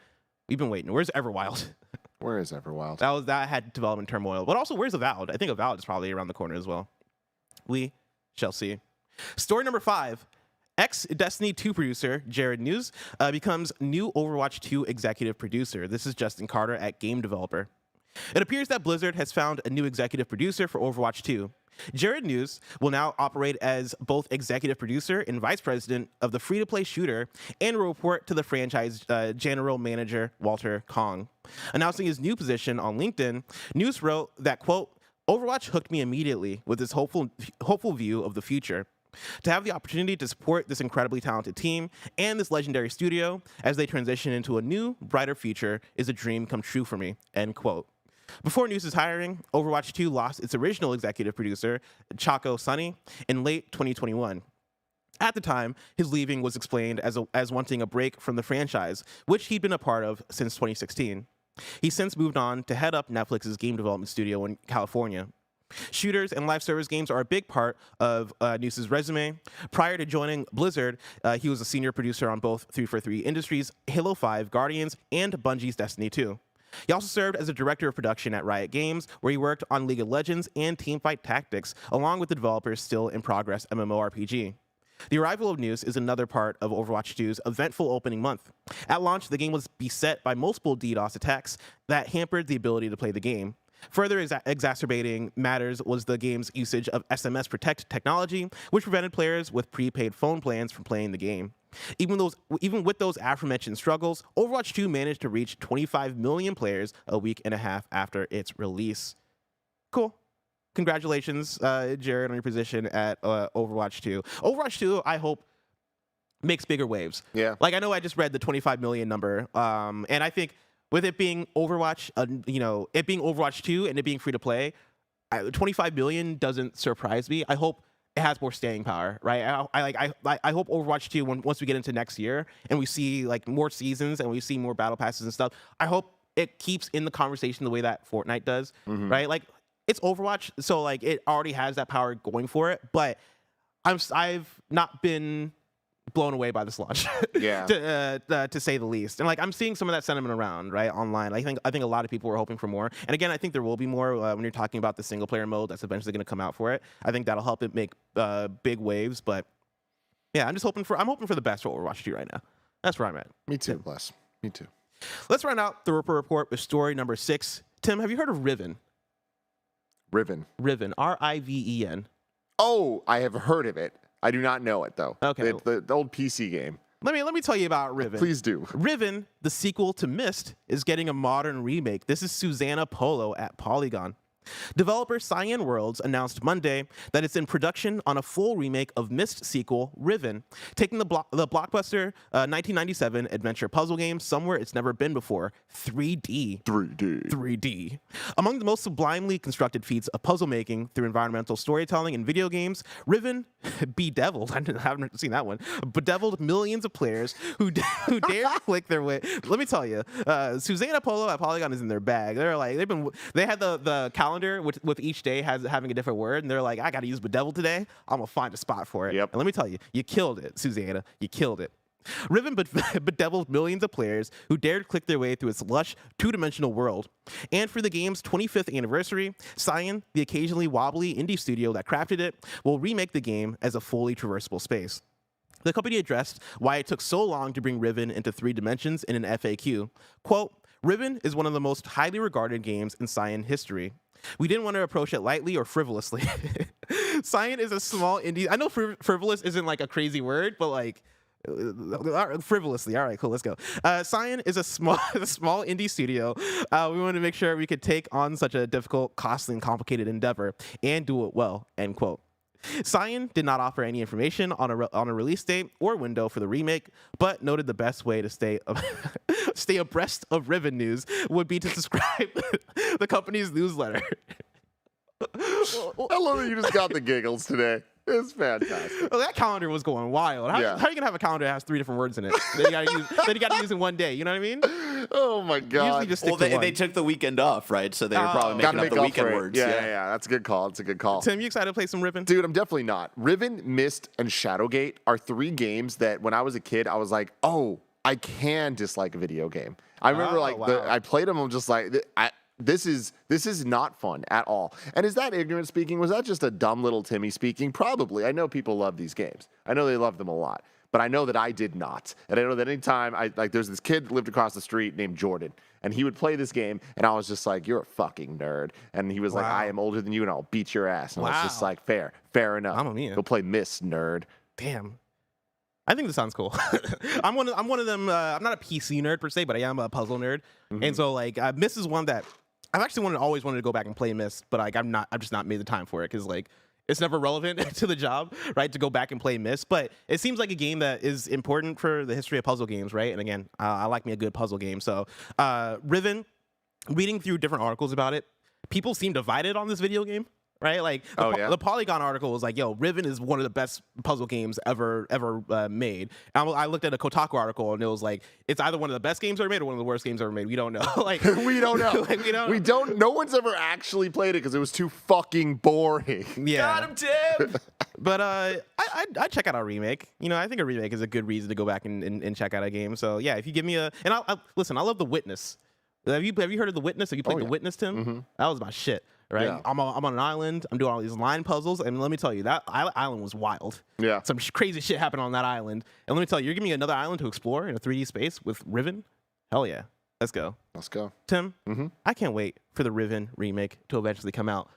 Where's Everwild? Where is Everwild? That had development turmoil. But also, where's Avowed? I think Avowed is probably around the corner as well. We shall see. Story number 5. Ex-Destiny 2 producer Jared Neuss becomes new Overwatch 2 executive producer. This is Justin Carter at Game Developer. It appears that Blizzard has found a new executive producer for Overwatch 2. Jared Neuss will now operate as both executive producer and vice president of the free-to-play shooter and will report to the franchise general manager, Walter Kong. Announcing his new position on LinkedIn, Neuss wrote that, quote, Overwatch hooked me immediately with this hopeful view of the future. To have the opportunity to support this incredibly talented team and this legendary studio as they transition into a new, brighter future is a dream come true for me, end quote. Before Neuss's hiring, Overwatch 2 lost its original executive producer, Chaco Sunny, in late 2021. At the time, his leaving was explained as wanting a break from the franchise, which he'd been a part of since 2016. He's since moved on to head up Netflix's game development studio in California. Shooters and live service games are a big part of Neuss's resume. Prior to joining Blizzard, he was a senior producer on both 343 Industries, Halo 5, Guardians, and Bungie's Destiny 2. He also served as a director of production at Riot Games, where he worked on League of Legends and Teamfight Tactics, along with the developer's still-in-progress MMORPG. The arrival of Neuss is another part of Overwatch 2's eventful opening month. At launch, the game was beset by multiple DDoS attacks that hampered the ability to play the game. Further exacerbating matters was the game's usage of SMS Protect technology, which prevented players with prepaid phone plans from playing the game. Even with those aforementioned struggles, Overwatch 2 managed to reach 25 million players a week and a half after its release. Cool. Congratulations, Jared, on your position at Overwatch 2. Overwatch 2, I hope, makes bigger waves. Yeah. Like, I know I just read the 25 million number, and I think with it being Overwatch, it being Overwatch 2 and it being free to play, 25 million doesn't surprise me. I hope it has more staying power, right? I hope Overwatch 2, once we get into next year and we see like more seasons and we see more battle passes and stuff, I hope it keeps in the conversation the way that Fortnite does, right? Like, it's Overwatch, so like it already has that power going for it, but I've not been blown away by this launch, to say the least. And like I'm seeing some of that sentiment around right online. I think a lot of people were hoping for more. And again, I think there will be more when you're talking about the single player mode that's eventually going to come out for it. I think that'll help it make big waves. But yeah, I'm hoping for the best for Overwatch 2 right now. That's where I'm at. Me too, Les. Me too. Let's round out the Ripper Report with story number 6. Tim, have you heard of Riven? Riven. Riven. Oh, I have heard of it. I do not know it though. Okay. The old PC game. Let me tell you about Riven. Please do. Riven, the sequel to Myst, is getting a modern remake. This is Susanna Polo at Polygon. Developer Cyan Worlds announced Monday that it's in production on a full remake of Myst sequel, Riven, taking the blockbuster 1997 adventure puzzle game somewhere it's never been before, 3D. Among the most sublimely constructed feats of puzzle making through environmental storytelling in video games, Riven bedeviled, I haven't seen that one, bedeviled millions of players who dare click their way. Let me tell you, Susanna Polo at Polygon is in their bag. They had the calendar with each day having a different word, and they're like, I got to use bedevil today. I'm gonna find a spot for it. Yep. And let me tell you, you killed it, Susanna. You killed it. Riven bedeviled millions of players who dared click their way through its lush, two-dimensional world. And for the game's 25th anniversary, Cyan, the occasionally wobbly indie studio that crafted it, will remake the game as a fully traversable space. The company addressed why it took so long to bring Riven into 3 dimensions in an FAQ. Quote, Riven is one of the most highly regarded games in Cyan history. We didn't want to approach it lightly or frivolously. Cyan is a small indie. I know frivolous isn't like a crazy word, but like frivolously. All right, cool. Let's go. Cyan is a small indie studio. We wanted to make sure we could take on such a difficult, costly, and complicated endeavor and do it well. End quote. Cyan did not offer any information on a release date or window for the remake, but noted the best way to stay abreast of Riven news would be to subscribe the company's newsletter. I love that you just got the giggles today. It's fantastic. Well, that calendar was going wild. How are you gonna have a calendar that has 3 different words in it? Then you gotta use in one day. You know what I mean? Oh my god! Usually just stick to one. They took the weekend off, right? So they were probably making up the weekend words. Yeah. That's a good call. It's a good call. Tim, you excited to play some Riven? Dude, I'm definitely not. Riven, Myst, and Shadowgate are 3 games that when I was a kid, I was like, oh, I can dislike a video game. I remember I played them. I'm just like, this is not fun at all. And is that ignorant speaking? Was that just a dumb little Timmy speaking? Probably. I know people love these games. I know they love them a lot. But I know that I did not. And I know that anytime there's this kid that lived across the street named Jordan, and he would play this game, and I was just like, you're a fucking nerd. And he was like, I am older than you, and I'll beat your ass. And I was just like, fair enough. Mamma mia. Go play Myst, nerd. Damn. I think this sounds cool. I'm one of them. I'm not a PC nerd per se, but I am a puzzle nerd. Mm-hmm. And so like Myst is one that I've actually always wanted to go back and play Myst, but like I've just not made the time for it because like it's never relevant to the job, right? To go back and play Myst, but it seems like a game that is important for the history of puzzle games, right? And again, I like me a good puzzle game. So Riven, reading through different articles about it, people seem divided on this video game. Right, like the Polygon article was like, "Yo, Riven is one of the best puzzle games ever made." And I looked at a Kotaku article and it was like, "It's either one of the best games ever made or one of the worst games ever made." We don't know. Like we don't know. Like, we don't. No one's ever actually played it because it was too fucking boring. Yeah. Got him, Tim. But I'd check out a remake. You know, I think a remake is a good reason to go back and check out a game. So yeah, if you give me listen, I love The Witness. Have you heard of The Witness? Have you played The Witness, Tim? Mm-hmm. That was my shit. Right, Yeah. I'm on an island. I'm doing all these line puzzles, and let me tell you, that island was wild. Yeah. Some crazy shit happened on that island. And let me tell you, you're giving me another island to explore in a 3D space with Riven? Hell yeah. Let's go. Let's go. Tim, I can't wait for the Riven remake to eventually come out.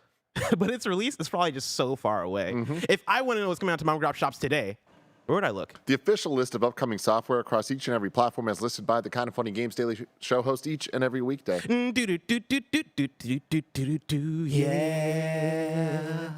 But its release is probably just so far away. If I want to know what's coming out to mom and pop shops today, where would I look? The official list of upcoming software across each and every platform as listed by the Kind of Funny Games Daily Show host each and every weekday. Yeah.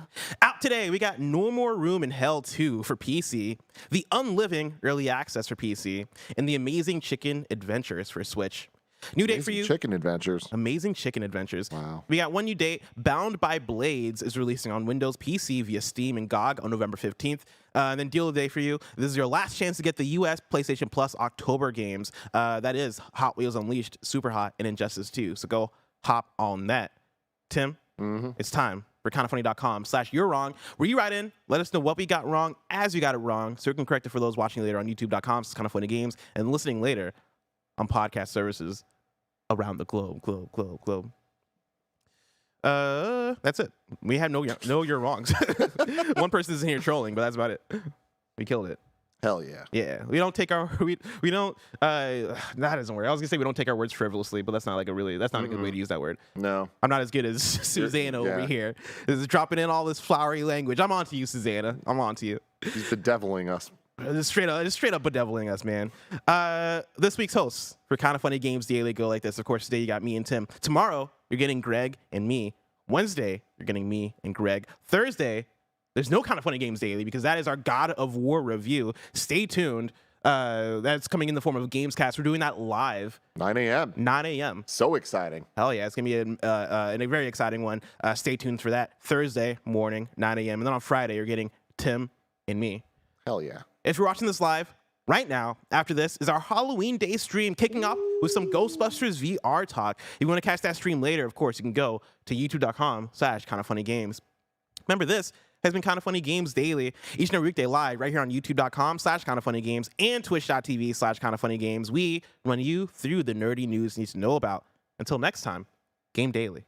Out today, we got No More Room in Hell 2 for PC, The Unliving Early Access for PC, and The Amazing Chicken Adventures for Switch. New date for you. Chicken Adventures. Amazing Chicken Adventures. Wow. We got one new date. Bound by Blades is releasing on Windows PC via Steam and GOG on November 15th. And then deal of the day for you. This is your last chance to get the US PlayStation Plus October games. That is Hot Wheels Unleashed, Super Hot, and Injustice 2. So go hop on that. Tim, it's time for kindoffunny.com/you're wrong, where you write in, let us know what we got wrong as you got it wrong, so we can correct it for those watching later on youtube.com/kindoffunnygames and listening later on podcast services around the globe. That's it. We have no you're wrongs. One person is in here trolling, but that's about it. We killed it. Hell yeah. Yeah, we don't take our we don't that doesn't work. I was gonna say we don't take our words frivolously, but that's not a good way to use that word. No. I'm not as good as Susanna over here. This is dropping in all this flowery language. I'm on to you, Susanna. I'm on to you. He's bedeviling us. Just straight up bedeviling us, man. This week's hosts for Kind of Funny Games Daily go like this. Of course, today you got me and Tim. Tomorrow, you're getting Greg and me. Wednesday, you're getting me and Greg. Thursday, there's no Kind of Funny Games Daily because that is our God of War review. Stay tuned. That's coming in the form of a Gamescast. We're doing that live. 9 a.m. 9 a.m. So exciting. Hell yeah, it's going to be a very exciting one. Stay tuned for that. Thursday morning, 9 a.m. And then on Friday, you're getting Tim and me. Hell yeah. If you're watching this live, right now, after this, is our Halloween Day stream kicking off with some Ghostbusters VR talk. If you want to catch that stream later, of course, you can go to youtube.com/kindoffunnygames. Remember, this has been Kind of Funny Games Daily, each and every weekday live right here on youtube.com/kindoffunnygames and twitch.tv/kindoffunnygames. We run you through the nerdy news you need to know about. Until next time, game daily.